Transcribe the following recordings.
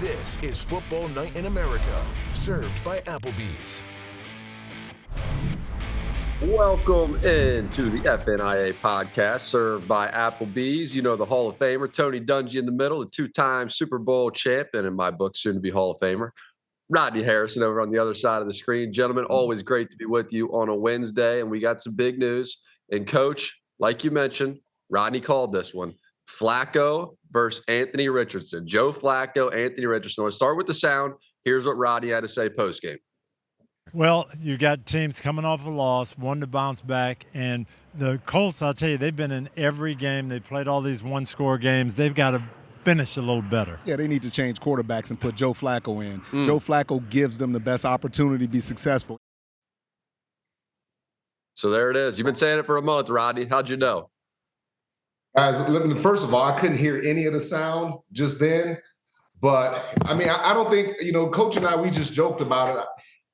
This is Football Night in America, served by Applebee's. Welcome into the FNIA podcast, served by Applebee's. You know, the Hall of Famer, Tony Dungy in the middle, the two-time Super Bowl champ, and in my book, soon-to-be Hall of Famer, Rodney Harrison over on the other side of the screen. Gentlemen, always great to be with you on a Wednesday, and we got some big news. And, Coach, like you mentioned, Rodney called this one, Flacco versus Anthony Richardson. Joe Flacco, Anthony Richardson. Let's start with the sound. Here's what Rodney had to say post-game. Well, you got teams coming off a loss, one to bounce back, and the Colts, I'll tell you, they've been in every game. They played all these one-score games. They've got to finish a little better. Yeah, they need to change quarterbacks and put Joe Flacco in. Joe Flacco gives them the best opportunity to be successful. So there it is. You've been saying it for a month, Rodney. How'd you know? Guys, first of all, I couldn't hear any of the sound just then. But, I mean, I don't think, Coach and I, we just joked about it.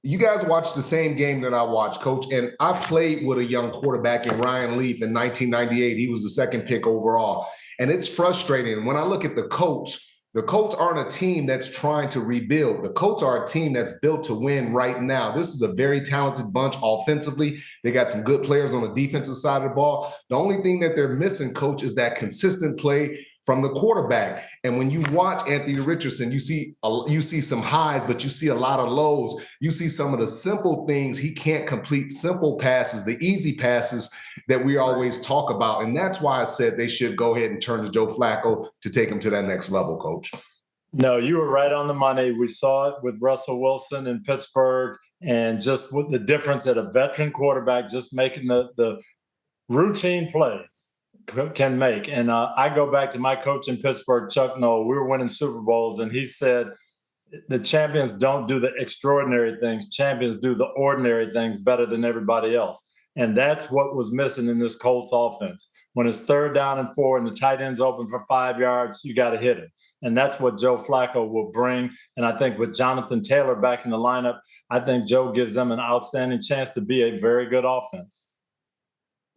You guys watched the same game that I watched, Coach, and I played with a young quarterback in Ryan Leaf in 1998. He was the second pick overall, and it's frustrating. When I look at the Colts aren't a team that's trying to rebuild. The Colts are a team that's built to win right now. This is a very talented bunch offensively. They got some good players on the defensive side of the ball. The only thing that they're missing, Coach, is that consistent play from the quarterback. And when you watch Anthony Richardson, you see some highs, but you see a lot of lows. You see some of the simple things. He can't complete simple passes, the easy passes that we always talk about. And that's why I said they should go ahead and turn to Joe Flacco to take him to that next level, Coach. No, you were right on the money. We saw it with Russell Wilson in Pittsburgh, and just with the difference that a veteran quarterback just making the routine plays can make. And I go back to my coach in Pittsburgh, Chuck Noll. We were winning Super Bowls, and he said, the champions don't do the extraordinary things. Champions do the ordinary things better than everybody else. And that's what was missing in this Colts offense. When it's 3rd down and 4 and the tight end's open for 5 yards, you got to hit it. And that's what Joe Flacco will bring. And I think with Jonathan Taylor back in the lineup, I think Joe gives them an outstanding chance to be a very good offense.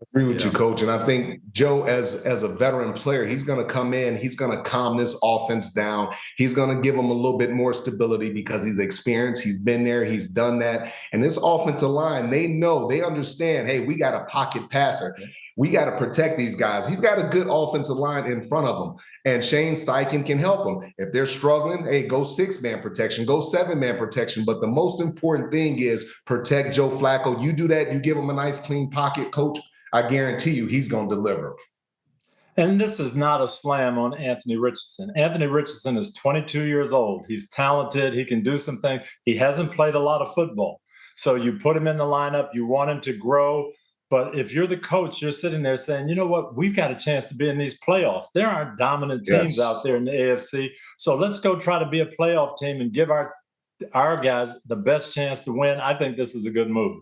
I agree with you, Coach. And I think Joe, as a veteran player, he's going to come in. He's going to calm this offense down. He's going to give them a little bit more stability because he's experienced. He's been there. He's done that. And this offensive line, they understand, hey, we got a pocket passer. We got to protect these guys. He's got a good offensive line in front of him. And Shane Steichen can help them. If they're struggling, hey, go 6-man protection, go 7-man protection. But the most important thing is protect Joe Flacco. You do that, you give him a nice, clean pocket, Coach. I guarantee you he's going to deliver. And this is not a slam on Anthony Richardson. Anthony Richardson is 22 years old. He's talented. He can do some things. He hasn't played a lot of football. So you put him in the lineup. You want him to grow. But if you're the coach, you're sitting there saying, you know what, we've got a chance to be in these playoffs. There aren't dominant teams out there in the AFC. So let's go try to be a playoff team and give our guys the best chance to win. I think this is a good move.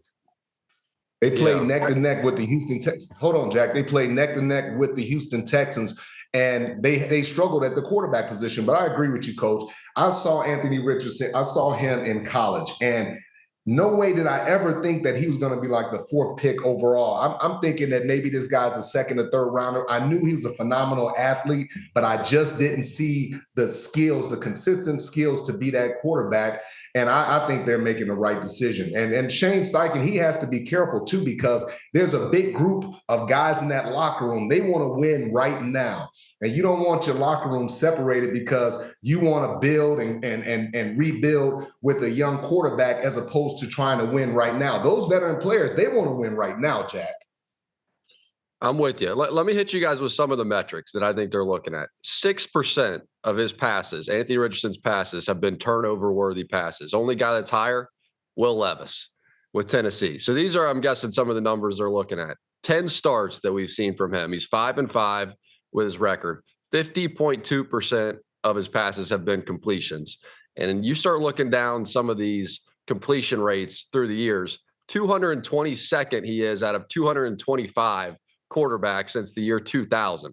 They played neck to neck with the Houston Texans. Hold on, Jack. They played neck to neck with the Houston Texans, and they struggled at the quarterback position. But I agree with you, Coach. I saw Anthony Richardson. I saw him in college, and no way did I ever think that he was going to be like the 4th pick overall. I'm thinking that maybe this guy's a 2nd or 3rd rounder. I knew he was a phenomenal athlete, but I just didn't see the skills, the consistent skills to be that quarterback. And I think they're making the right decision. And Shane Steichen, he has to be careful too, because there's a big group of guys in that locker room. They want to win right now. And you don't want your locker room separated because you want to build and rebuild with a young quarterback as opposed to trying to win right now. Those veteran players, they want to win right now, Jack. I'm with you. Let me hit you guys with some of the metrics that I think they're looking at. 6% of his passes, Anthony Richardson's passes, have been turnover-worthy passes. Only guy that's higher, Will Levis with Tennessee. So these are, I'm guessing, some of the numbers they're looking at. 10 starts that we've seen from him. He's 5-5 with his record. 50.2% of his passes have been completions. And you start looking down some of these completion rates through the years, 222nd he is out of 225 quarterbacks since the year 2000.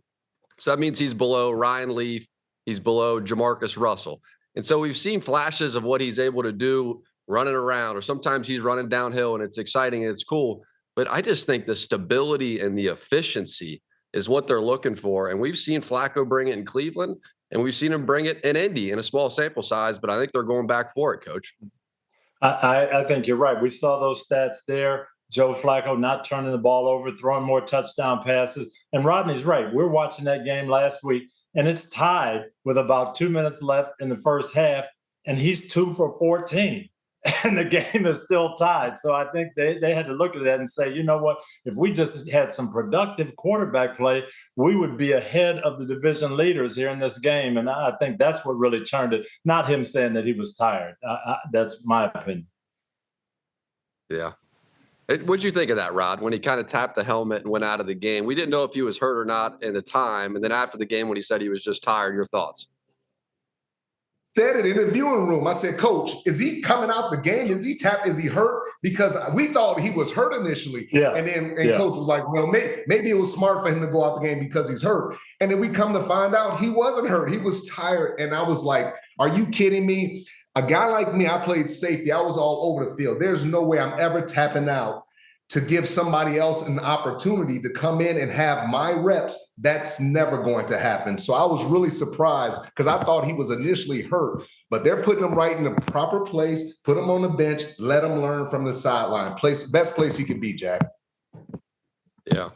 So that means he's below Ryan Leaf. He's below Jamarcus Russell. And so we've seen flashes of what he's able to do running around, or sometimes he's running downhill and it's exciting and it's cool. But I just think the stability and the efficiency is what they're looking for. And we've seen Flacco bring it in Cleveland. And we've seen him bring it in Indy in a small sample size, but I think they're going back for it, Coach. I think you're right. We saw those stats there. Joe Flacco not turning the ball over, throwing more touchdown passes. And Rodney's right. We're watching that game last week, and it's tied with about 2 minutes left in the first half, and he's 2 for 14. And the game is still tied. So I think they had to look at that and say, you know what, if we just had some productive quarterback play, we would be ahead of the division leaders here in this game. And I think that's what really turned it, not him saying that he was tired. That's my opinion. Yeah. What'd you think of that, Rod, when he kind of tapped the helmet and went out of the game? We didn't know if he was hurt or not in the time. And then after the game, when he said he was just tired, your thoughts? Said it in the viewing room. I said, Coach, is he coming out the game? Is he tapped? Is he hurt? Because we thought he was hurt initially. Yes. And then Coach was like, well, maybe it was smart for him to go out the game because he's hurt. And then we come to find out he wasn't hurt. He was tired. And I was like, are you kidding me? A guy like me, I played safety. I was all over the field. There's no way I'm ever tapping out to give somebody else an opportunity to come in and have my reps. That's never going to happen. So I was really surprised because I thought he was initially hurt, but they're putting him right in the proper place, put him on the bench, let him learn from the sideline. Best place he could be, Jack. Yeah.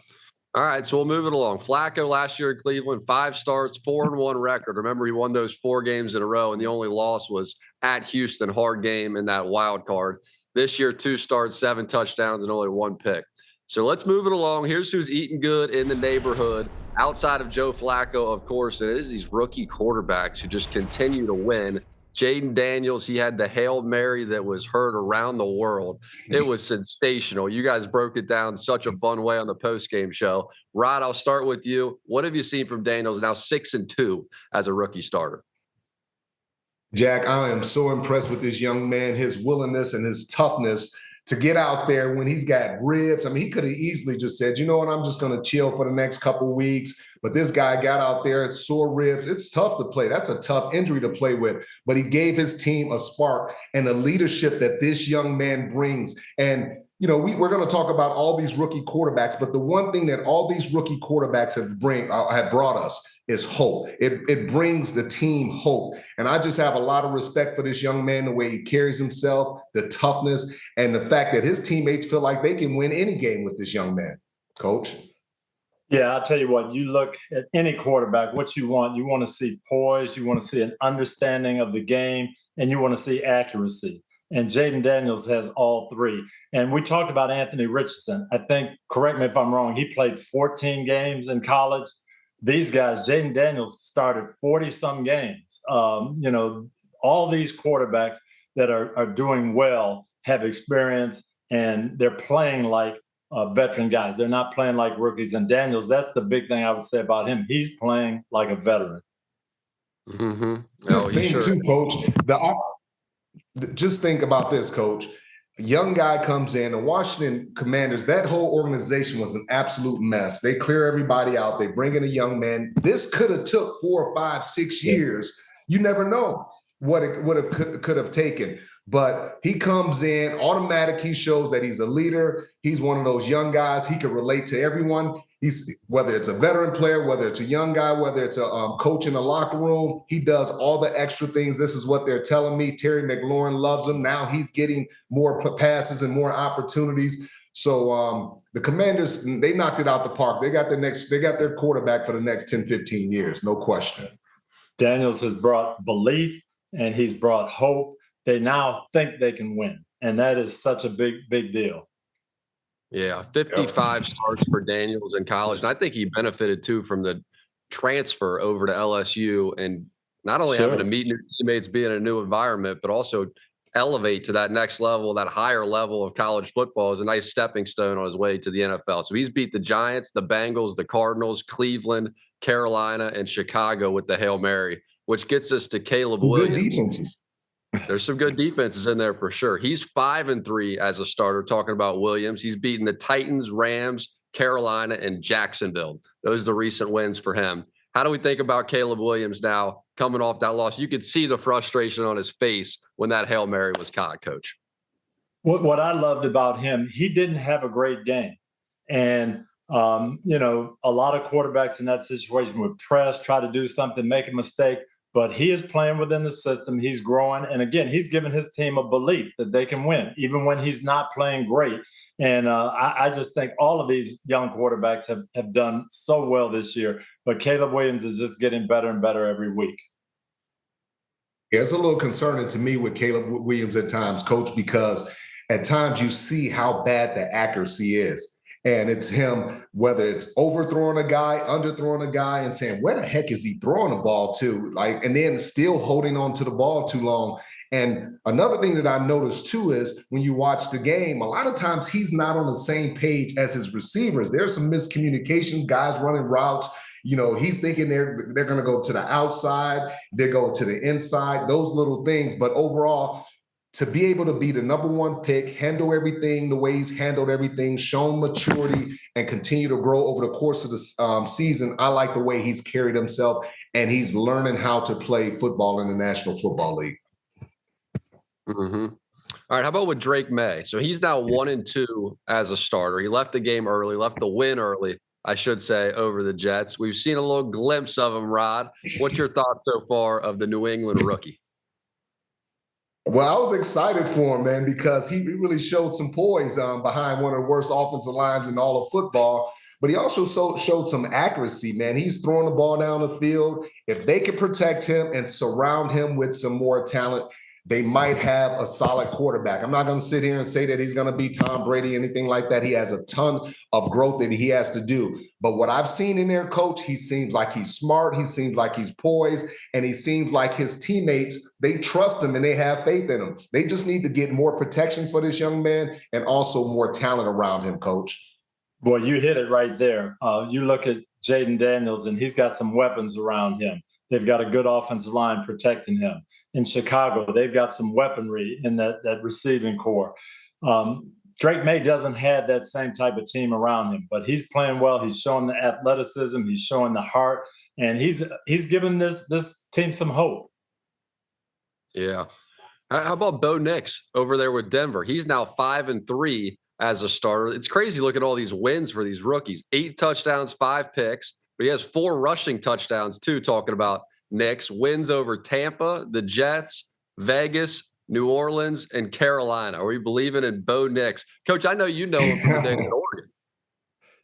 All right, so we'll move it along. Flacco last year in Cleveland, 5 starts, 4-1 record. Remember, he won those 4 games in a row, and the only loss was at Houston, hard game in that wild card. This year, 2 starts, 7 touchdowns, and only 1 pick. So let's move it along. Here's who's eating good in the neighborhood outside of Joe Flacco, of course, and it is these rookie quarterbacks who just continue to win. Jaden Daniels, he had the Hail Mary that was heard around the world. It was sensational. You guys broke it down such a fun way on the post-game show. Rod, I'll start with you. What have you seen from Daniels, now 6-2 as a rookie starter? Jack, I am so impressed with this young man, his willingness and his toughness to get out there when he's got ribs. I mean, he could have easily just said, you know what, I'm just going to chill for the next couple of weeks. But this guy got out there, sore ribs. It's tough to play. That's a tough injury to play with. But he gave his team a spark and the leadership that this young man brings. And, you know, we're going to talk about all these rookie quarterbacks. But the one thing that all these rookie quarterbacks have brought us is hope. It brings the team hope. And I just have a lot of respect for this young man, the way he carries himself, the toughness, and the fact that his teammates feel like they can win any game with this young man. Coach? Yeah, I'll tell you what, you look at any quarterback, what you want to see poise, you want to see an understanding of the game, and you want to see accuracy. And Jaden Daniels has all 3. And we talked about Anthony Richardson. I think, correct me if I'm wrong, he played 14 games in college. These guys, Jaden Daniels started 40-some games. You know, all these quarterbacks that are doing well have experience, and they're playing like veteran guys. They're not playing like rookies. And Daniels, that's the big thing I would say about him. He's playing like a veteran. Mm-hmm. This thing too, Coach. Just think about this, Coach. A young guy comes in, the Washington Commanders, that whole organization was an absolute mess. They clear everybody out. They bring in a young man. This could have took 4 or 5, 6 years. You never know what it could have taken. But he comes in, automatic. He shows that he's a leader. He's one of those young guys. He can relate to everyone. Whether it's a veteran player, whether it's a young guy, whether it's a coach in the locker room, he does all the extra things. This is what they're telling me. Terry McLaurin loves him. Now he's getting more passes and more opportunities. So the Commanders, they knocked it out the park. They got their quarterback for the next 10, 15 years, no question. Daniels has brought belief and he's brought hope. They now think they can win. And that is such a big, big deal. Yeah, 55 starts for Daniels in college. And I think he benefited, too, from the transfer over to LSU and not only having to meet new teammates, be in a new environment, but also elevate to that next level, that higher level of college football is a nice stepping stone on his way to the NFL. So he's beat the Giants, the Bengals, the Cardinals, Cleveland, Carolina, and Chicago with the Hail Mary, which gets us to Caleb Williams. Good defenses. There's some good defenses in there for sure. He's 5-3 as a starter, talking about Williams. He's beaten the Titans, Rams, Carolina, and Jacksonville. Those are the recent wins for him. How do we think about Caleb Williams now coming off that loss? You could see the frustration on his face when that Hail Mary was caught, Coach. What I loved about him, he didn't have a great game. And, you know, a lot of quarterbacks in that situation would press, try to do something, make a mistake. but he is playing within the system. He's growing. And again, he's given his team a belief that they can win, even when he's not playing great. And I just think all of these young quarterbacks have done so well this year. But Caleb Williams is just getting better and better every week. Yeah, it's a little concerning to me with Caleb Williams at times, Coach, because at times you see how bad the accuracy is. And it's him, whether it's overthrowing a guy, underthrowing a guy, and saying, where the heck is he throwing the ball to? And then still holding on to the ball too long. And another thing that I noticed too is when you watch the game, a lot of times he's not on the same page as his receivers. There's some miscommunication, guys running routes. He's thinking they're going to go to the outside, they go to the inside, those little things. But overall, to be able to be the number one pick, handle everything the way he's handled everything, shown maturity, and continue to grow over the course of the season, I like the way he's carried himself, and he's learning how to play football in the National Football League. Mm-hmm. All right, how about with Drake May? So he's now 1-2 as a starter. He left the game early, left the win early, I should say, over the Jets. We've seen a little glimpse of him, Rod. What's your thoughts so far of the New England rookie? Well, I was excited for him, man, because he really showed some poise behind one of the worst offensive lines in all of football. But he also showed some accuracy, man. He's throwing the ball down the field. If they can protect him and surround him with some more talent, they might have a solid quarterback. I'm not going to sit here and say that he's going to be Tom Brady, anything like that. He has a ton of growth that he has to do. But what I've seen in there, Coach, he seems like he's smart. He seems like he's poised. And he seems like his teammates, they trust him and they have faith in him. They just need to get more protection for this young man and also more talent around him, Coach. Boy, you hit it right there. You look at Jaden Daniels, and he's got some weapons around him. They've got a good offensive line protecting him. In Chicago, they've got some weaponry in that receiving core. Drake May doesn't have that same type of team around him, but he's playing well. He's showing the athleticism. He's showing the heart, and he's given this team some hope. Yeah. How about Bo Nix over there with Denver? He's now 5-3 as a starter. It's crazy. Look at all these wins for these rookies: 8 touchdowns, 5 picks, but he has 4 rushing touchdowns too. Talking about Nix, wins over Tampa, the Jets, Vegas, New Orleans, and Carolina. Are we believing in Bo Nix? Coach, I know you know him from the days at Oregon.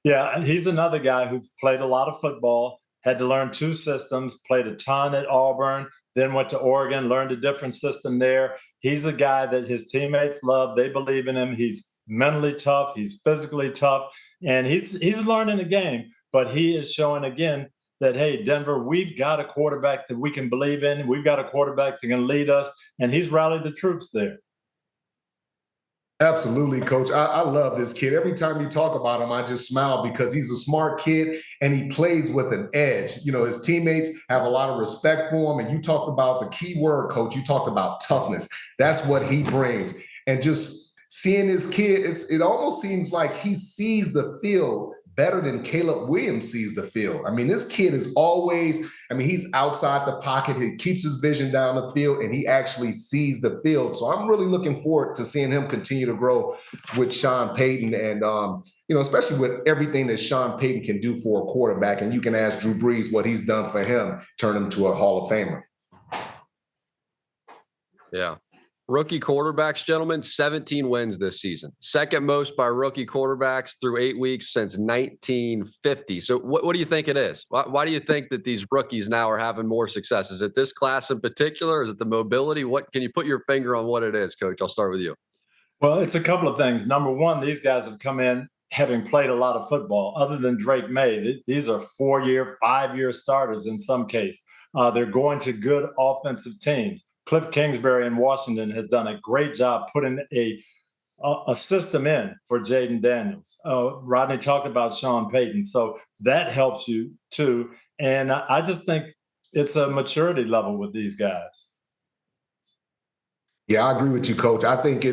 Yeah, he's another guy who's played a lot of football, had to learn 2 systems, played a ton at Auburn, then went to Oregon, learned a different system there. He's a guy that his teammates love. They believe in him. He's mentally tough. He's physically tough. And he's learning the game. But he is showing, again, that, hey, Denver, we've got a quarterback that we can believe in. We've got a quarterback that can lead us, and he's rallied the troops there. Absolutely, Coach. I love this kid. Every time you talk about him, I just smile because he's a smart kid and he plays with an edge. His teammates have a lot of respect for him. And you talked about the key word, Coach. You talked about toughness. That's what he brings. And just seeing this kid, it almost seems like he sees the field better than Caleb Williams sees the field. I mean, this kid is he's outside the pocket. He keeps his vision down the field, and he actually sees the field. So I'm really looking forward to seeing him continue to grow with Sean Payton and, especially with everything that Sean Payton can do for a quarterback. And you can ask Drew Brees what he's done for him, turn him to a Hall of Famer. Yeah. Rookie quarterbacks, gentlemen, 17 wins this season. Second most by rookie quarterbacks through 8 weeks since 1950. So what do you think it is? Why do you think that these rookies now are having more success? Is it this class in particular? Is it the mobility? What can you put your finger on what it is, Coach? I'll start with you. Well, it's a couple of things. Number one, these guys have come in having played a lot of football. Other than Drake May, these are 4-year, 5-year starters in some case. They're going to good offensive teams. Cliff Kingsbury in Washington has done a great job putting a system in for Jaden Daniels. Rodney talked about Sean Payton, so that helps you too. And I just think it's a maturity level with these guys. Yeah, I agree with you, Coach. I think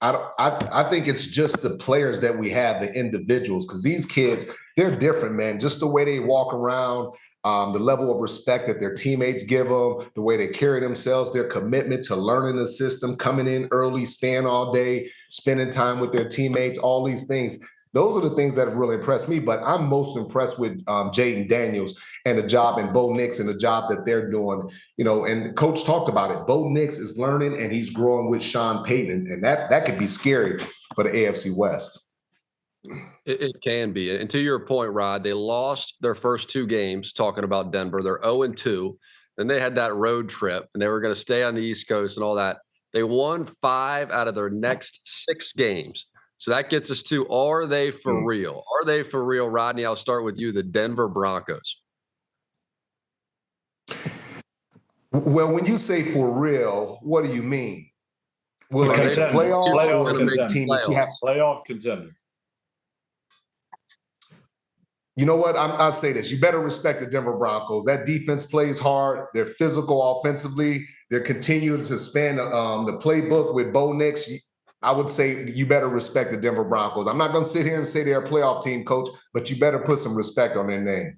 I think it's just the players that we have, the individuals, because these kids, they're different, man. Just the way they walk around, the level of respect that their teammates give them, the way they carry themselves, their commitment to learning the system, coming in early, staying all day, spending time with their teammates, all these things. Those are the things that have really impressed me. But I'm most impressed with Jaden Daniels and the job, and Bo Nix and the job that they're doing. And Coach talked about it. Bo Nix is learning and he's growing with Sean Payton, and that could be scary for the AFC West. It can be. And to your point, Rod, they lost their first 2 games, talking about Denver. They're 0-2. Then they had that road trip, and they were going to stay on the East Coast and all that. They won 5 out of their next 6 games. So that gets us to, are they for real? Are they for real, Rodney? I'll start with you, the Denver Broncos. Well, when you say for real, what do you mean? Will they Contender. playoff contender. You know what? I'll say this. You better respect the Denver Broncos. That defense plays hard. They're physical offensively. They're continuing to span the playbook with Bo Nix. I would say you better respect the Denver Broncos. I'm not going to sit here and say they're a playoff team, Coach, but you better put some respect on their name.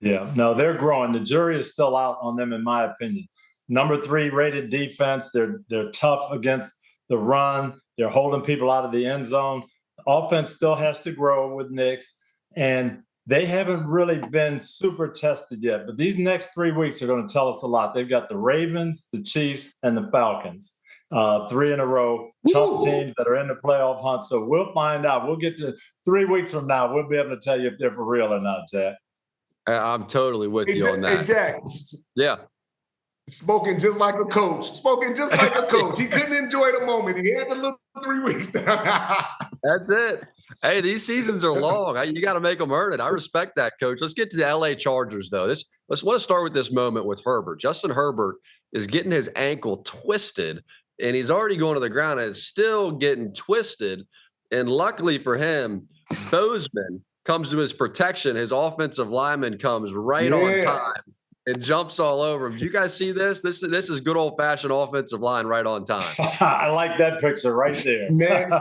Yeah, no, they're growing. The jury is still out on them, in my opinion. Number 3 rated defense. They're tough against the run. They're holding people out of the end zone. Offense still has to grow with Nix, and they haven't really been super tested yet. But these next 3 weeks are going to tell us a lot. They've got the Ravens, the Chiefs, and the Falcons. 3 in a row, tough teams that are in the playoff hunt. So we'll find out. We'll get to 3 weeks from now. We'll be able to tell you if they're for real or not, Jack. I'm totally with you on that. Hey, Jack. Yeah. Spoken just like a coach. He couldn't enjoy the moment. He had to look 3 weeks down. That's it. Hey, these seasons are long. You got to make them earn it. I respect that, Coach. Let's get to the LA Chargers, though. Let's want to start with this moment with Herbert. Justin Herbert is getting his ankle twisted, and he's already going to the ground, and it's still getting twisted. And luckily for him, Bozeman comes to his protection. His offensive lineman comes right on time and jumps all over him. Did you guys see this? This is good old-fashioned offensive line right on time. I like that picture right there. Man.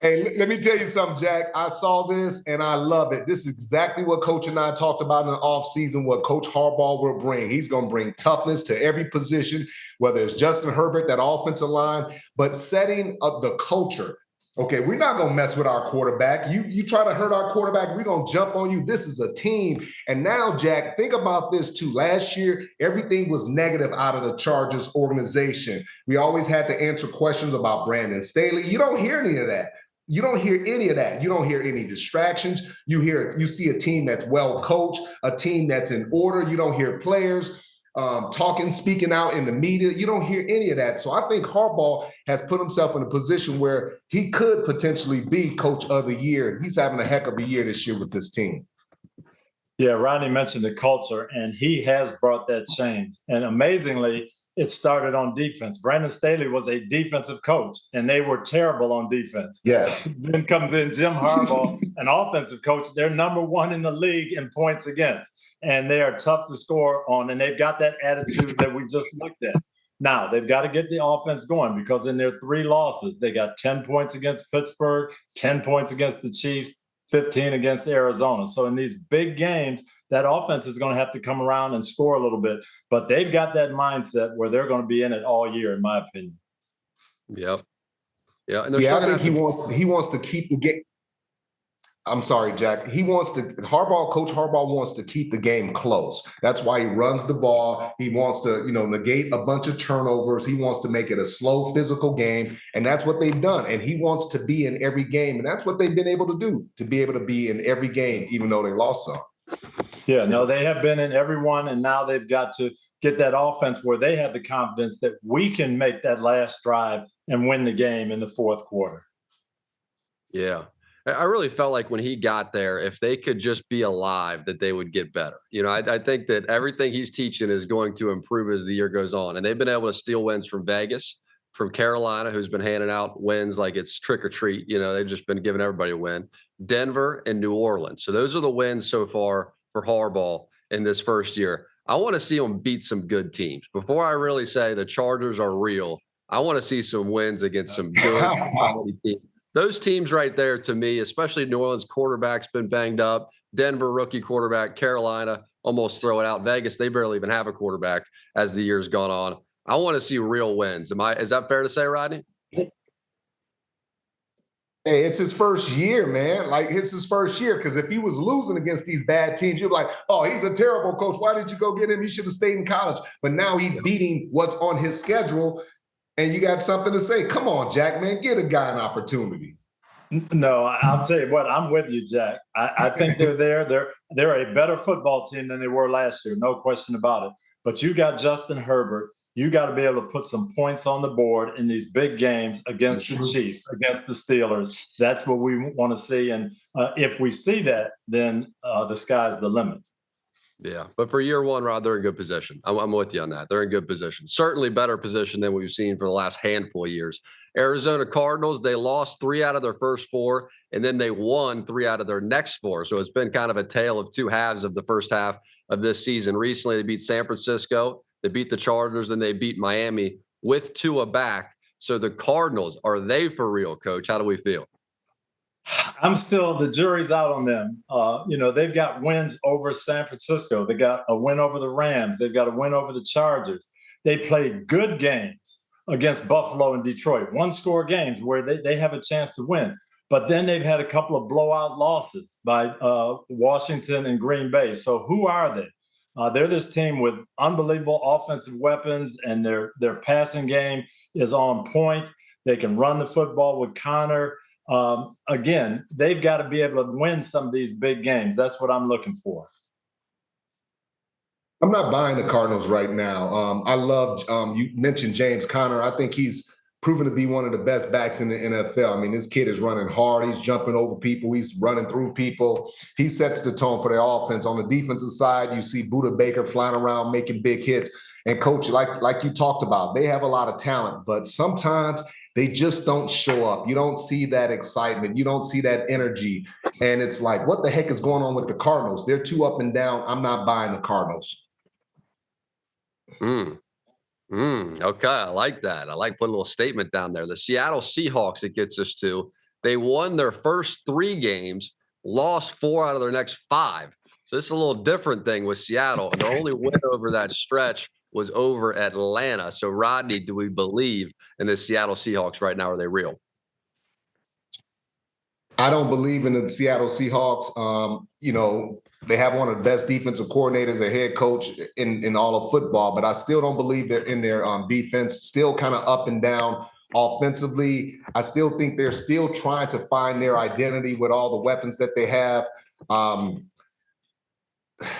Hey, let me tell you something, Jack. I saw this, and I love it. This is exactly what Coach and I talked about in the offseason, what Coach Harbaugh will bring. He's going to bring toughness to every position, whether it's Justin Herbert, that offensive line, but setting up the culture. Okay, we're not going to mess with our quarterback. You try to hurt our quarterback, we're going to jump on you. This is a team. And now, Jack, think about this too. Last year, everything was negative out of the Chargers organization. We always had to answer questions about Brandon Staley. You don't hear any of that. You don't hear any of that. You don't hear any distractions. You see a team that's well coached, a team that's in order. You don't hear players speaking out in the media. You don't hear any of that. So I think Harbaugh has put himself in a position where he could potentially be coach of the year. He's having a heck of a year this year with this team. Yeah, Rodney mentioned the culture, and he has brought that change. And amazingly, it started on defense. Brandon Staley was a defensive coach, and they were terrible on defense. Yes. Then comes in Jim Harbaugh, an offensive coach. They're number 1 in the league in points against, and they are tough to score on, and they've got that attitude that we just looked at. Now, they've got to get the offense going, because in their 3 losses, they got 10 points against Pittsburgh, 10 points against the Chiefs, 15 against Arizona. So in these big games, that offense is going to have to come around and score a little bit. But they've got that mindset where they're going to be in it all year, in my opinion. Yep. Yeah. And I think he wants to keep the game. I'm sorry, Jack. Coach Harbaugh wants to keep the game close. That's why he runs the ball. He wants to, negate a bunch of turnovers. He wants to make it a slow, physical game. And that's what they've done. And he wants to be in every game. And that's what they've been able to do, to be able to be in every game, even though they lost some. Yeah, no, they have been in every one, and now they've got to get that offense where they have the confidence that we can make that last drive and win the game in the fourth quarter. Yeah. I really felt like when he got there, if they could just be alive, that they would get better. I think that everything he's teaching is going to improve as the year goes on. And they've been able to steal wins from Vegas, from Carolina, who's been handing out wins like it's trick or treat. They've just been giving everybody a win. Denver and New Orleans. So those are the wins so far for Harbaugh in this first year. I want to see them beat some good teams. Before I really say the Chargers are real, I want to see some wins against some good quality teams. Those teams right there, to me, especially New Orleans quarterback's been banged up. Denver rookie quarterback, Carolina almost throw it out. Vegas, they barely even have a quarterback as the year's gone on. I want to see real wins. Is that fair to say, Rodney? Hey, it's his first year, man. Like, it's his first year. Because if he was losing against these bad teams, you'd be like, oh, he's a terrible coach. Why did you go get him? He should have stayed in college. But now he's beating what's on his schedule, and you got something to say. Come on, Jack, man, get a guy an opportunity. No, I'll tell you what, I'm with you, Jack. I think they're there. They're a better football team than they were last year, no question about it. But you got Justin Herbert. You got to be able to put some points on the board in these big games against the Chiefs, against the Steelers. That's what we want to see. And if we see that, then the sky's the limit. Yeah, but for year one, Rod, they're in good position. I'm with you on that. They're in good position. Certainly better position than we've seen for the last handful of years. Arizona Cardinals, they lost 3 out of their first 4, and then they won 3 out of their next 4. So it's been kind of a tale of 2 halves of the first half of this season. Recently, they beat San Francisco, they beat the Chargers, and they beat Miami with Tua back. So the Cardinals, are they for real, Coach? How do we feel? The jury's out on them. They've got wins over San Francisco. They got a win over the Rams. They've got a win over the Chargers. They played good games against Buffalo and Detroit, 1-score games where they have a chance to win. But then they've had a couple of blowout losses by Washington and Green Bay. So who are they? They're this team with unbelievable offensive weapons, and their passing game is on point. They can run the football with Connor. Again, they've got to be able to win some of these big games. That's what I'm looking for. I'm not buying the Cardinals right now. I love, you mentioned James Conner. I think he's proven to be one of the best backs in the NFL. I mean, this kid is running hard. He's jumping over people. He's running through people. He sets the tone for their offense. On the defensive side, you see Budda Baker flying around, making big hits. And Coach, like you talked about, they have a lot of talent, but sometimes they just don't show up. You don't see that excitement. You don't see that energy. And it's like, what the heck is going on with the Cardinals? They're too up and down. I'm not buying the Cardinals. Okay, I like that. I like putting a little statement down there. The Seattle Seahawks, it gets us to, they won their first 3 games, lost 4 out of their next 5. So this is a little different thing with Seattle. And their only win over that stretch was over Atlanta. So, Rodney, do we believe in the Seattle Seahawks right now? Are they real? I don't believe in the Seattle Seahawks. They have one of the best defensive coordinators, a head coach in all of football, but I still don't believe they're in their defense, still kind of up and down offensively. I still think they're still trying to find their identity with all the weapons that they have.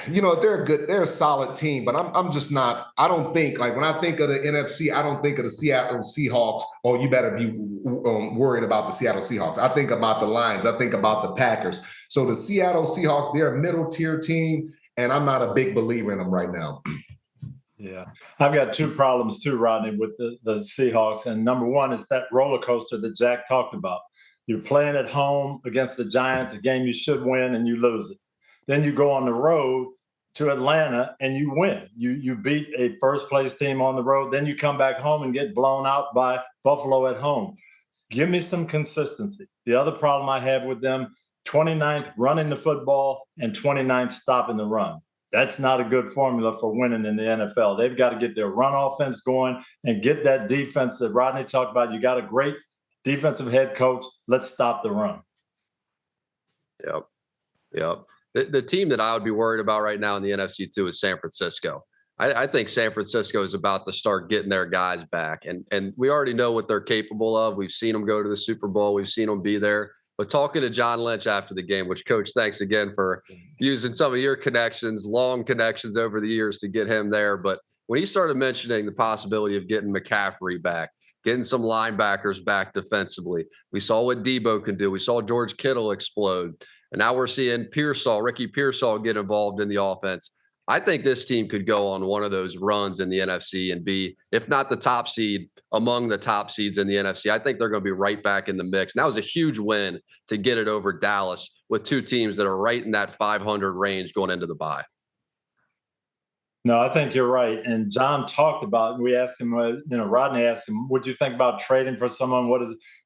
They're a solid team, but I'm just not, I don't think, like when I think of the NFC, I don't think of the Seattle Seahawks. Oh, you better be worried about the Seattle Seahawks. I think about the Lions. I think about the Packers. So the Seattle Seahawks, they're a middle tier team, and I'm not a big believer in them right now. Yeah. I've got 2 problems too, Rodney, with the Seahawks. And number one is that roller coaster that Jack talked about. You're playing at home against the Giants, a game you should win, and you lose it. Then you go on the road to Atlanta and you win. You beat a first-place team on the road. Then you come back home and get blown out by Buffalo at home. Give me some consistency. The other problem I have with them, 29th running the football and 29th stopping the run. That's not a good formula for winning in the NFL. They've got to get their run offense going and get that defense that Rodney talked about. You got a great defensive head coach. Let's stop the run. Yep. The team that I would be worried about right now in the NFC too is San Francisco. I think San Francisco is about to start getting their guys back. And we already know what they're capable of. We've seen them go to the Super Bowl. We've seen them be there. But talking to John Lynch after the game, which, Coach, thanks again for using some of your connections, long connections over the years to get him there. But when he started mentioning the possibility of getting McCaffrey back, getting some linebackers back defensively, we saw what Debo can do. We saw George Kittle explode. And now we're seeing Ricky Pearsall get involved in the offense. I think this team could go on one of those runs in the NFC and be, if not the top seed, among the top seeds in the NFC. I think they're going to be right back in the mix. And that was a huge win to get it over Dallas with 2 teams that are right in that 500 range going into the bye. No, I think you're right. And John talked about, we asked him, Rodney asked him, what'd you think about trading for someone?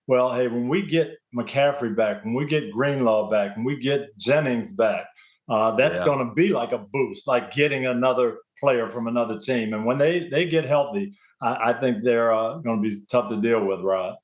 Well, hey, when we get McCaffrey back, when we get Greenlaw back, when we get Jennings back, that's going to be like a boost, like getting another player from another team. And when they get healthy, I think they're going to be tough to deal with, Rod.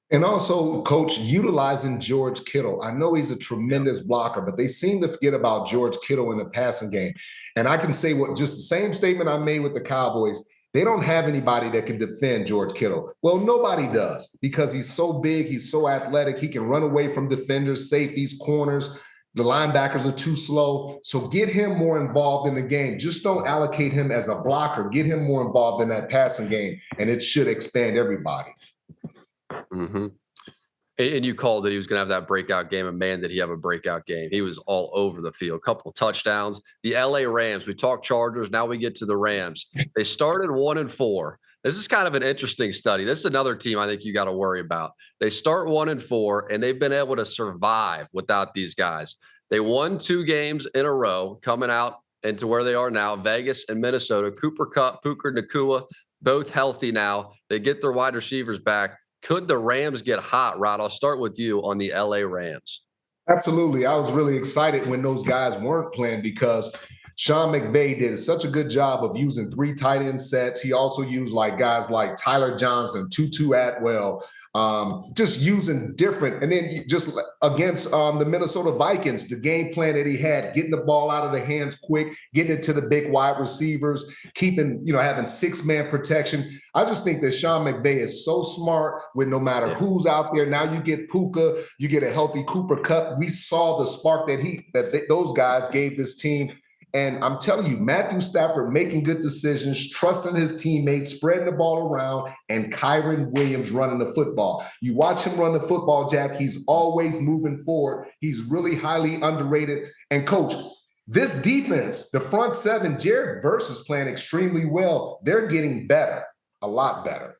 And also, Coach, utilizing George Kittle. I know he's a tremendous blocker, but they seem to forget about George Kittle in the passing game. And I can say just the same statement I made with the Cowboys. They don't have anybody that can defend George Kittle. Well, nobody does because he's so big, he's so athletic, he can run away from defenders, safeties, corners. The linebackers are too slow. So get him more involved in the game. Just don't allocate him as a blocker. Get him more involved in that passing game, and it should expand everybody. Mm-hmm. And you called that he was going to have that breakout game, and man, did he have a breakout game. He was all over the field, a couple of touchdowns. The LA Rams, we talked Chargers, now we get to the Rams. They started 1-4. This is kind of an interesting study. This is another team I think you got to worry about. They start 1-4, and they've been able to survive without these guys. They won 2 games in a row coming out into where they are now, Vegas and Minnesota. Cooper Kupp, Puka Nacua, both healthy now. They get their wide receivers back. Could the Rams get hot, Rod? I'll start with you on the LA Rams. Absolutely. I was really excited when those guys weren't playing because Sean McVay did such a good job of using 3 tight end sets. He also used guys like Tyler Johnson, Tutu Atwell, just using different. And then just against the Minnesota Vikings, the game plan that he had, getting the ball out of the hands quick, getting it to the big wide receivers, keeping, having 6-man protection. I just think that Sean McVay is so smart with no matter who's out there. Now you get Puka, you get a healthy Cooper Kupp. We saw the spark that those guys gave this team. And I'm telling you, Matthew Stafford making good decisions, trusting his teammates, spreading the ball around, and Kyren Williams running the football. You watch him run the football, Jack. He's always moving forward. He's really highly underrated. And, Coach, this defense, the front 7, Jared Verse is playing extremely well. They're getting better, a lot better.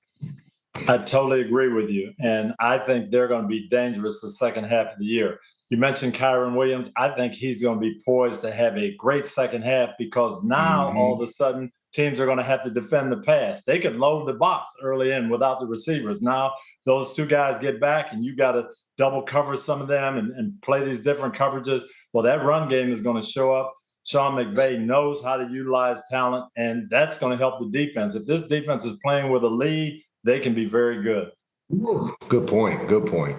I totally agree with you. And I think they're going to be dangerous the second half of the year. You mentioned Kyren Williams. I think he's going to be poised to have a great second half because now all of a sudden teams are going to have to defend the pass. They could load the box early in without the receivers. Now those 2 guys get back and you got to double cover some of them and play these different coverages. Well, that run game is going to show up. Sean McVay knows how to utilize talent, and that's going to help the defense. If this defense is playing with a lead, they can be very good. Good point. Good point.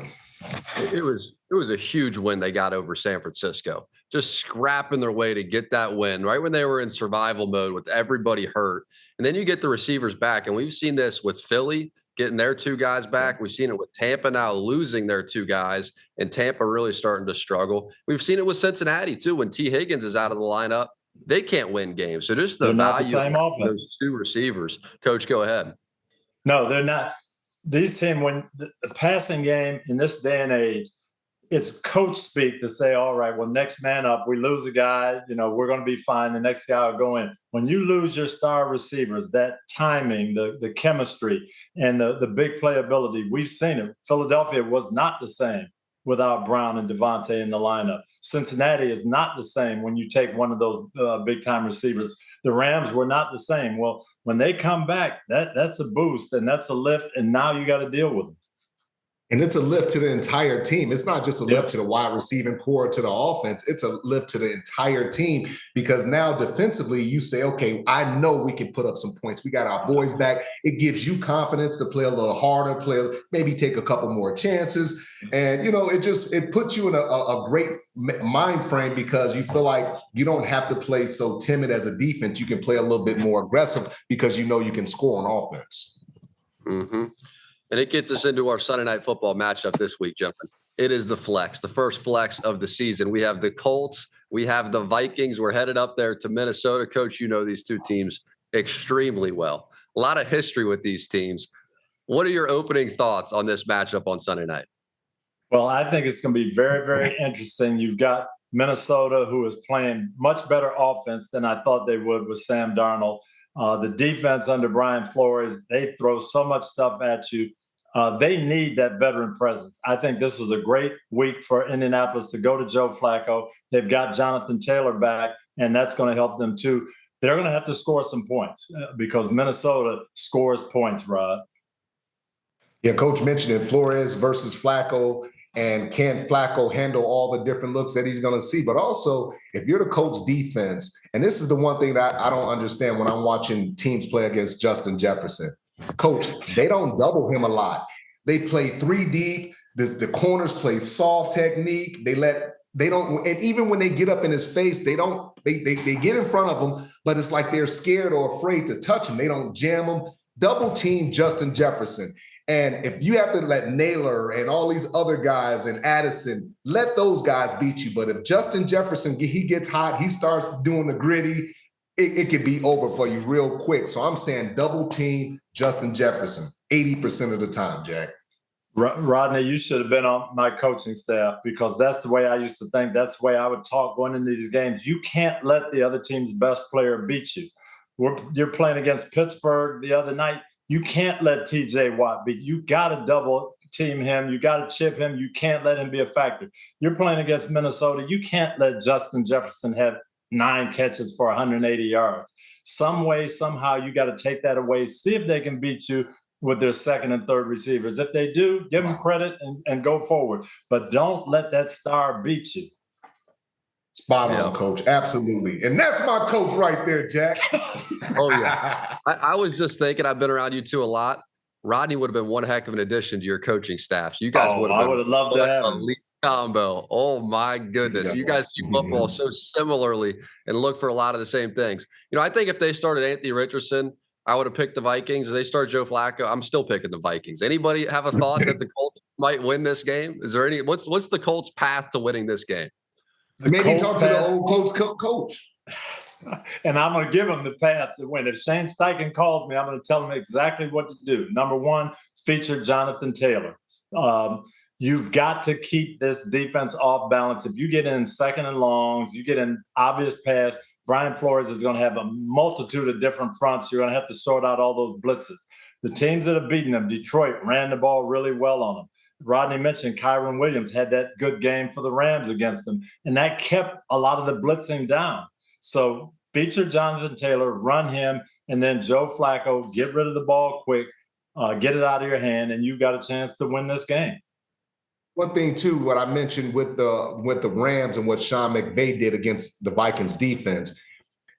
It was a huge win they got over San Francisco, just scrapping their way to get that win right when they were in survival mode with everybody hurt. And then you get the receivers back. And we've seen this with Philly getting their 2 guys back. We've seen it with Tampa now losing their 2 guys and Tampa really starting to struggle. We've seen it with Cincinnati too. When T. Higgins is out of the lineup, they can't win games. So just the value of those 2 receivers. Coach, go ahead. No, they're not. These teams, when the passing game in this day and age, it's coach speak to say, all right, well, next man up, we lose a guy, we're going to be fine. The next guy will go in. When you lose your star receivers, that timing, the chemistry, and the big playability, we've seen it. Philadelphia was not the same without Brown and Devontae in the lineup. Cincinnati is not the same when you take one of those big-time receivers. The Rams were not the same. Well, when they come back, that's a boost, and that's a lift, and now you got to deal with them. And it's a lift to the entire team. It's not just a lift to the wide receiving core, to the offense. It's a lift to the entire team because now defensively you say, okay, I know we can put up some points. We got our boys back. It gives you confidence to play a little harder, maybe take a couple more chances. And, it puts you in a great mind frame because you feel like you don't have to play so timid as a defense. You can play a little bit more aggressive because you know you can score on offense. Mm-hmm. And it gets us into our Sunday Night Football matchup this week, gentlemen. It is the flex, the first flex of the season. We have the Colts. We have the Vikings. We're headed up there to Minnesota. Coach, you know these 2 teams extremely well. A lot of history with these teams. What are your opening thoughts on this matchup on Sunday night? Well, I think it's going to be very, very interesting. You've got Minnesota, who is playing much better offense than I thought they would with Sam Darnold. The defense under Brian Flores, they throw so much stuff at you. They need that veteran presence. I think this was a great week for Indianapolis to go to Joe Flacco. They've got Jonathan Taylor back, and that's going to help them too. They're going to have to score some points because Minnesota scores points, Rod. Yeah, Coach mentioned it, Flores versus Flacco, and can Flacco handle all the different looks that he's going to see? But also, if you're the Colts defense, and this is the one thing that I don't understand when I'm watching teams play against Justin Jefferson. Coach, they don't double him a lot. They play 3 deep. The corners play soft technique. They don't, and even when they get up in his face, they get in front of him, but it's like they're scared or afraid to touch him. They don't jam him. Double team Justin Jefferson. And if you have to let Naylor and all these other guys and Addison, let those guys beat you. But if Justin Jefferson, he gets hot, he starts doing the gritty, it could be over for you real quick. So I'm saying double team Justin Jefferson 80% of the time, Jack. Rodney, you should have been on my coaching staff, because that's the way I used to think. That's the way I would talk going into these games. You can't let the other team's best player beat you. You're playing against Pittsburgh the other night. You can't let TJ Watt beat you. You got to double team him. You got to chip him. You can't let him be a factor. You're playing against Minnesota. You can't let Justin Jefferson have 9 catches for 180 yards. Some way, somehow, you got to take that away. See if they can beat you with their second and third receivers. If they do, give them credit and go forward. But don't let that star beat you. Spot on, Coach. Absolutely. And that's my coach right there, Jack. Oh, yeah. I was just thinking, I've been around you two a lot. Rodney would have been one heck of an addition to your coaching staff. You guys would have been. I would have loved to have him. Combo. Oh my goodness. You guys see football so similarly and look for a lot of the same things. I think if they started Anthony Richardson, I would have picked the Vikings. If they start Joe Flacco, I'm still picking the Vikings. Anybody have a thought that the Colts might win this game? Is there any, what's the Colts' path to winning this game? Maybe talk to the old Colts coach. And I'm going to give him the path to win. If Shane Steichen calls me, I'm going to tell him exactly what to do. Number 1, feature Jonathan Taylor. You've got to keep this defense off balance. If you get in second and longs, you get in obvious pass, Brian Flores is going to have a multitude of different fronts. You're going to have to sort out all those blitzes. The teams that have beaten them, Detroit ran the ball really well on them. Rodney mentioned Kyron Williams had that good game for the Rams against them, and that kept a lot of the blitzing down. So feature Jonathan Taylor, run him, and then Joe Flacco, get rid of the ball quick, get it out of your hand, and you've got a chance to win this game. One thing, too, what I mentioned with the Rams and what Sean McVay did against the Vikings defense,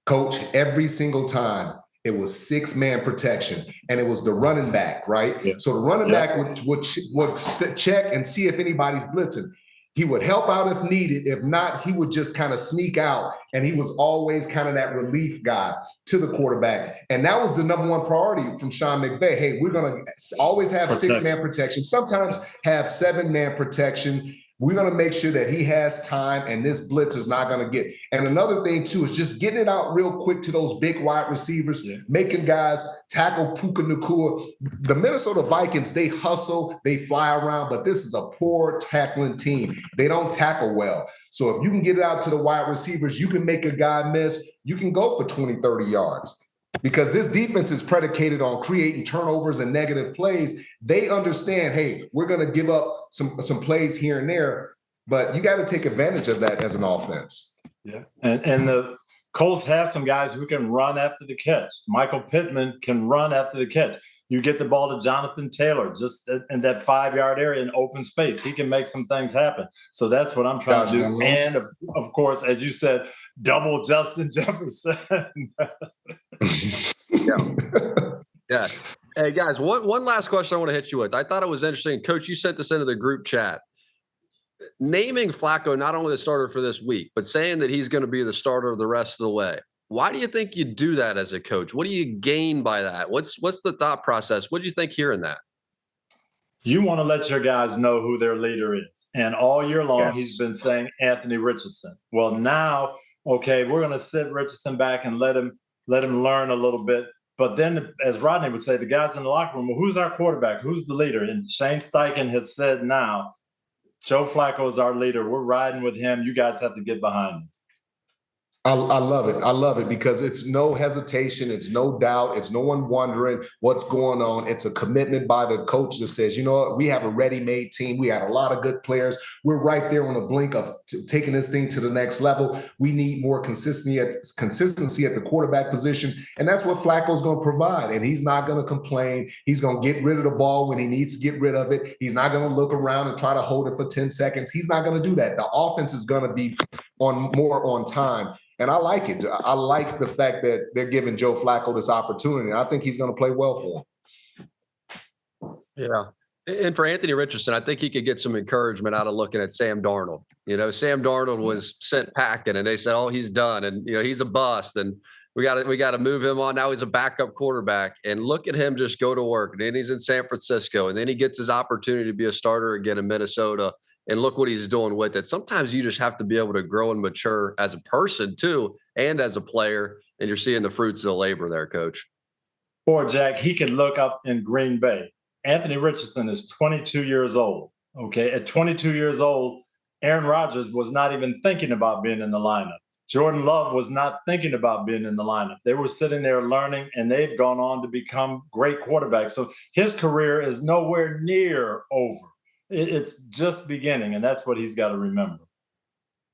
Coach, every single time it was 6-man protection, and it was the running back, right? Yeah. So the running back would check and see if anybody's blitzing. He would help out if needed. If not, he would just kind of sneak out, and he was always kind of that relief guy to the quarterback. And that was the number 1 priority from Sean McVay. Hey, we're going to always have 6-man protection, sometimes have 7-man protection. We're going to make sure that he has time and this blitz is not going to get. And another thing, too, is just getting it out real quick to those big wide receivers, making guys tackle Puka Nacua. The Minnesota Vikings, they hustle, they fly around, but this is a poor tackling team. They don't tackle well. So if you can get it out to the wide receivers, you can make a guy miss. You can go for 20, 30 yards. Because this defense is predicated on creating turnovers and negative plays. They understand, hey, we're going to give up some plays here and there, but you got to take advantage of that as an offense. Yeah, and the Colts have some guys who can run after the catch. Michael Pittman can run after the catch. You get the ball to Jonathan Taylor just in that 5-yard area in open space. He can make some things happen. So that's what I'm trying to do. And, of course, as you said, double Justin Jefferson. Yes. Hey, guys, one last question I want to hit you with. I thought it was interesting. Coach, you sent this into the group chat. Naming Flacco not only the starter for this week, but saying that he's going to be the starter the rest of the way. Why do you think you do that as a coach? What do you gain by that? What's the thought process? What do you think hearing that? You want to let your guys know who their leader is. And all year long, he's been saying Anthony Richardson. Well, now, okay, we're going to sit Richardson back and let him learn a little bit. But then, as Rodney would say, the guys in the locker room, well, who's our quarterback? Who's the leader? And Shane Steichen has said now, Joe Flacco is our leader. We're riding with him. You guys have to get behind him. I love it. I love it because it's no hesitation. It's no doubt. It's no one wondering what's going on. It's a commitment by the coach that says, you know what, we have a ready-made team. We had a lot of good players. We're right there on the blink of taking this thing to the next level. We need more consistency at the quarterback position. And that's what Flacco's going to provide. And he's not going to complain. He's going to get rid of the ball when he needs to get rid of it. He's not going to look around and try to hold it for 10 seconds. He's not going to do that. The offense is going to be more on time. And I like it. I like the fact that they're giving Joe Flacco this opportunity. I think he's going to play well for him. Yeah. And for Anthony Richardson, I think he could get some encouragement out of looking at Sam Darnold. You know, Sam Darnold was sent packing, and they said, "Oh, he's done," and he's a bust, and we got to move him on. Now he's a backup quarterback, and look at him just go to work. And then he's in San Francisco, and then he gets his opportunity to be a starter again in Minnesota. And look what he's doing with it. Sometimes you just have to be able to grow and mature as a person too, and as a player. And you're seeing the fruits of the labor there, Coach. Or Jack, he can look up in Green Bay. Anthony Richardson is 22 years old. Okay, at 22 years old, Aaron Rodgers was not even thinking about being in the lineup. Jordan Love was not thinking about being in the lineup. They were sitting there learning, and they've gone on to become great quarterbacks. So his career is nowhere near over. It's just beginning, and that's what he's got to remember.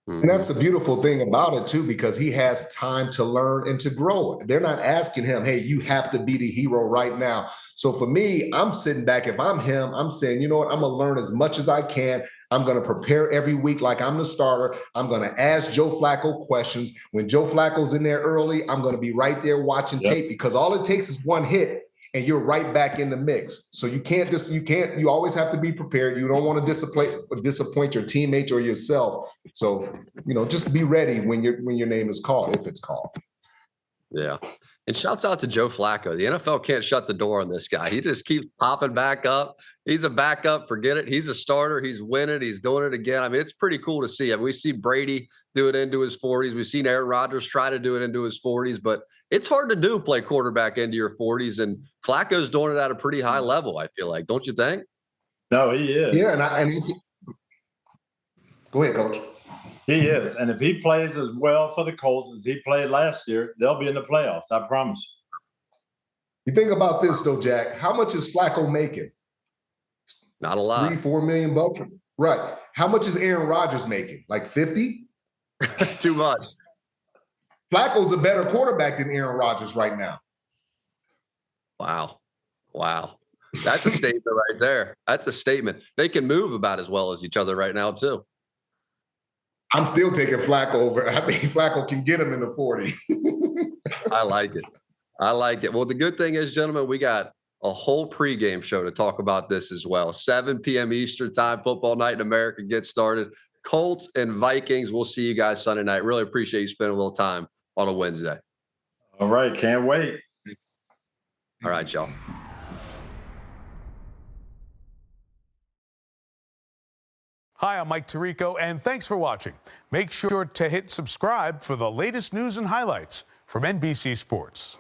And that's the beautiful thing about it, too, because he has time to learn and to grow. They're not asking him, hey, you have to be the hero right now. So for me, I'm sitting back. If I'm him, I'm saying, you know what? I'm going to learn as much as I can. I'm going to prepare every week like I'm the starter. I'm going to ask Joe Flacco questions. When Joe Flacco's in there early, I'm going to be right there watching tape, because all it takes is one hit and you're right back in the mix. So you always have to be prepared. You don't want to disappoint your teammates or yourself. So, just be ready when your name is called, if it's called. Yeah. And shouts out to Joe Flacco. The NFL can't shut the door on this guy. He just keeps popping back up. He's a backup. Forget it. He's a starter. He's winning. He's doing it again. I mean, it's pretty cool to see. I mean, we see Brady do it into his 40s. We've seen Aaron Rodgers try to do it into his 40s, but it's hard to do, play quarterback into your 40s. And Flacco's doing it at a pretty high level, I feel like. Don't you think? No, he is. Yeah, go ahead, Coach. He is. And if he plays as well for the Colts as he played last year, they'll be in the playoffs. I promise you. You think about this, though, Jack. How much is Flacco making? Not a lot. $3-4 million bucks. Right. How much is Aaron Rodgers making? Like 50? Too much. Flacco's a better quarterback than Aaron Rodgers right now. Wow. That's a statement right there. That's a statement. They can move about as well as each other right now, too. I'm still taking Flacco over. I think Flacco can get him in the 40. I like it. Well, the good thing is, gentlemen, we got a whole pregame show to talk about this as well. 7 p.m. Eastern time, football night in America gets started. Colts and Vikings. We'll see you guys Sunday night. Really appreciate you spending a little time on a Wednesday. All right. Can't wait. All right, y'all. Hi, I'm Mike Tirico, and thanks for watching. Make sure to hit subscribe for the latest news and highlights from NBC Sports.